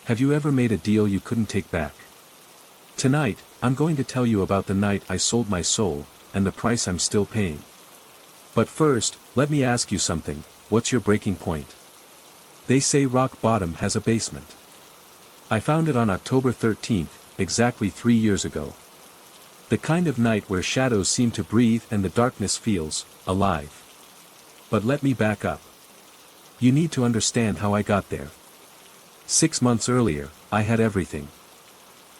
Have you ever made a deal you couldn't take back? Tonight, I'm going to tell you about the night I sold my soul, and the price I'm still paying. But first, let me ask you something, what's your breaking point? They say rock bottom has a basement. I found it on October 13th, exactly 3 years ago. The kind of night where shadows seem to breathe and the darkness feels alive. But let me back up. You need to understand how I got there. 6 months earlier, I had everything.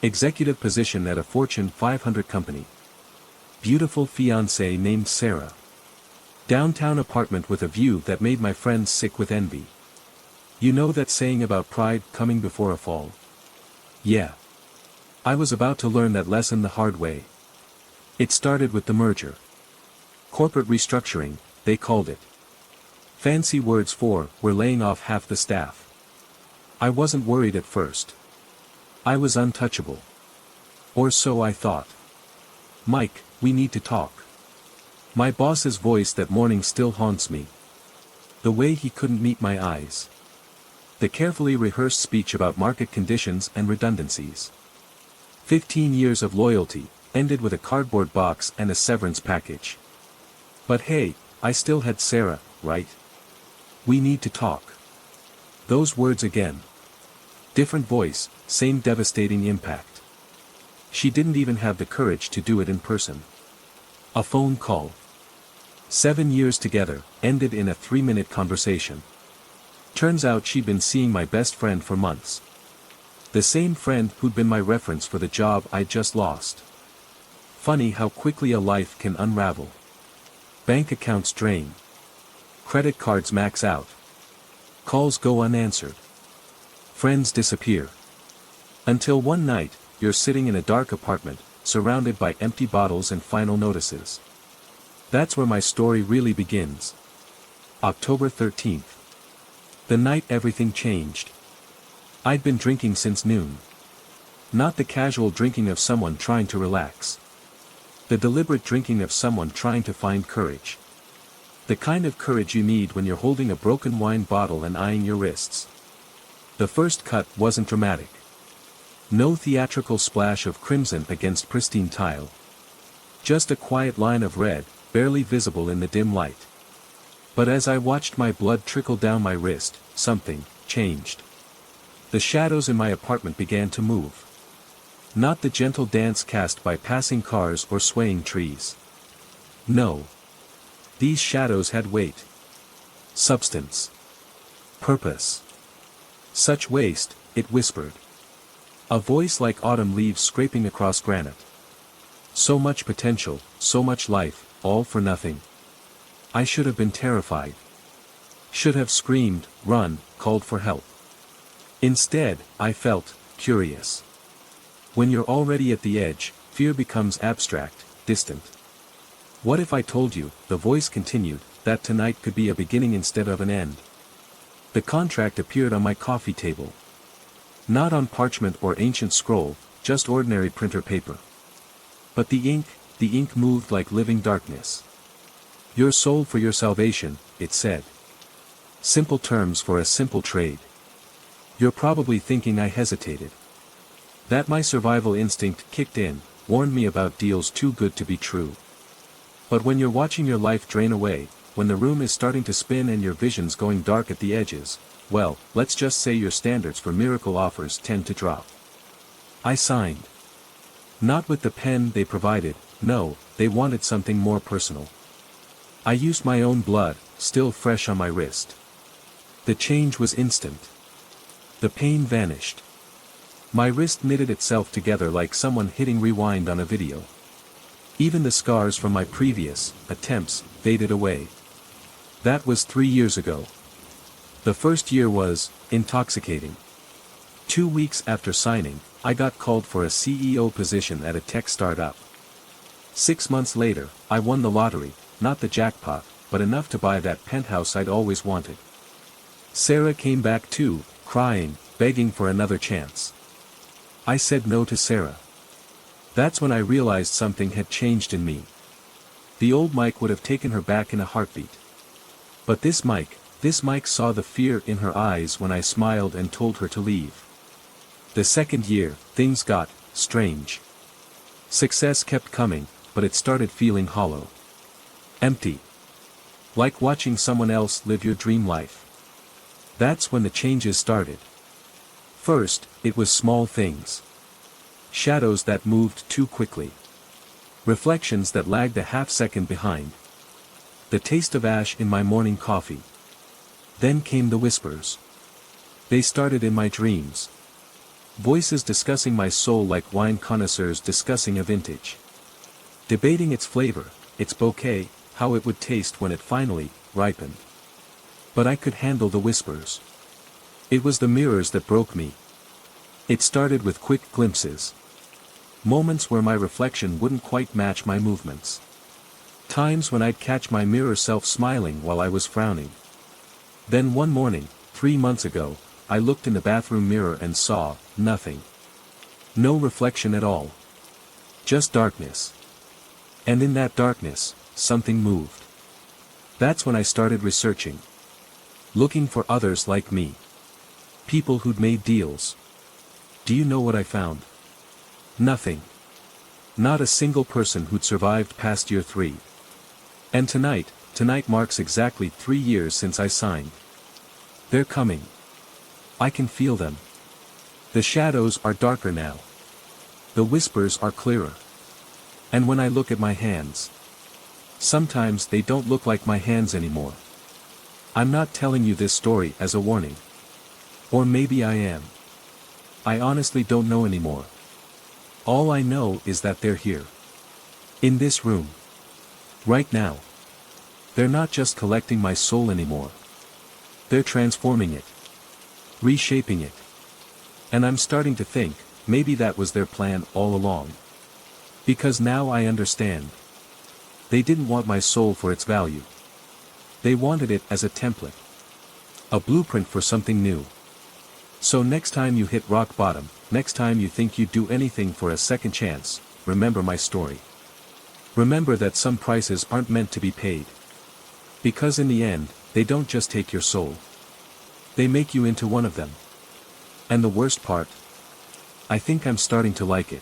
Executive position at a Fortune 500 company. Beautiful fiancée named Sarah. Downtown apartment with a view that made my friends sick with envy. You know that saying about pride coming before a fall? Yeah. I was about to learn that lesson the hard way. It started with the merger. Corporate restructuring, they called it. Fancy words for, we're laying off half the staff. I wasn't worried at first. I was untouchable. Or so I thought. Mike, we need to talk. My boss's voice that morning still haunts me. The way he couldn't meet my eyes. The carefully rehearsed speech about market conditions and redundancies. 15 years of loyalty, ended with a cardboard box and a severance package. But hey, I still had Sarah, right? We need to talk. Those words again. Different voice, same devastating impact. She didn't even have the courage to do it in person. A phone call. 7 years together, ended in a 3-minute conversation. Turns out she'd been seeing my best friend for months. The same friend who'd been my reference for the job I'd just lost. Funny how quickly a life can unravel. Bank accounts drain. Credit cards max out. Calls go unanswered. Friends disappear. Until one night, you're sitting in a dark apartment, surrounded by empty bottles and final notices. That's where my story really begins. October 13th. The night everything changed. I'd been drinking since noon. Not the casual drinking of someone trying to relax. The deliberate drinking of someone trying to find courage. The kind of courage you need when you're holding a broken wine bottle and eyeing your wrists. The first cut wasn't dramatic. No theatrical splash of crimson against pristine tile. Just a quiet line of red, barely visible in the dim light. But as I watched my blood trickle down my wrist, something changed. The shadows in my apartment began to move. Not the gentle dance cast by passing cars or swaying trees. No. These shadows had weight. Substance. Purpose. Such waste, it whispered. A voice like autumn leaves scraping across granite. So much potential, so much life, all for nothing. I should have been terrified. Should have screamed, run, called for help. Instead, I felt curious. When you're already at the edge, fear becomes abstract, distant. What if I told you, the voice continued, that tonight could be a beginning instead of an end? The contract appeared on my coffee table. Not on parchment or ancient scroll, just ordinary printer paper. But the ink moved like living darkness. Your soul for your salvation, it said. Simple terms for a simple trade. You're probably thinking I hesitated. That my survival instinct kicked in, warned me about deals too good to be true. But when you're watching your life drain away, when the room is starting to spin and your vision's going dark at the edges, well, let's just say your standards for miracle offers tend to drop. I signed. Not with the pen they provided, no, they wanted something more personal. I used my own blood, still fresh on my wrist. The change was instant. The pain vanished. My wrist knitted itself together like someone hitting rewind on a video. Even the scars from my previous attempts faded away. That was 3 years ago. The first year was intoxicating. 2 weeks after signing, I got called for a CEO position at a tech startup. 6 months later, I won the lottery, not the jackpot, but enough to buy that penthouse I'd always wanted. Sarah came back too, crying, begging for another chance. I said no to Sarah. That's when I realized something had changed in me. The old Mike would have taken her back in a heartbeat. But this Mike saw the fear in her eyes when I smiled and told her to leave. The second year, things got strange. Success kept coming, but it started feeling hollow. Empty. Like watching someone else live your dream life. That's when the changes started. First, it was small things. Shadows that moved too quickly. Reflections that lagged a half-second behind. The taste of ash in my morning coffee. Then came the whispers. They started in my dreams. Voices discussing my soul like wine connoisseurs discussing a vintage. Debating its flavor, its bouquet, how it would taste when it finally ripened. But I could handle the whispers. It was the mirrors that broke me. It started with quick glimpses. Moments where my reflection wouldn't quite match my movements. Times when I'd catch my mirror self smiling while I was frowning. Then one morning, 3 months ago, I looked in the bathroom mirror and saw nothing. No reflection at all. Just darkness. And in that darkness, something moved. That's when I started researching. Looking for others like me. People who'd made deals. Do you know what I found? Nothing. Not a single person who'd survived past year 3. And tonight marks exactly 3 years since I signed. They're coming. I can feel them. The shadows are darker now. The whispers are clearer. And when I look at my hands, sometimes they don't look like my hands anymore. I'm not telling you this story as a warning. Or maybe I am. I honestly don't know anymore. All I know is that they're here. In this room. Right now. They're not just collecting my soul anymore. They're transforming it. Reshaping it. And I'm starting to think, maybe that was their plan all along. Because now I understand. They didn't want my soul for its value. They wanted it as a template. A blueprint for something new. So next time you hit rock bottom, next time you think you'd do anything for a second chance, remember my story. Remember that some prices aren't meant to be paid. Because in the end, they don't just take your soul. They make you into one of them. And the worst part? I think I'm starting to like it.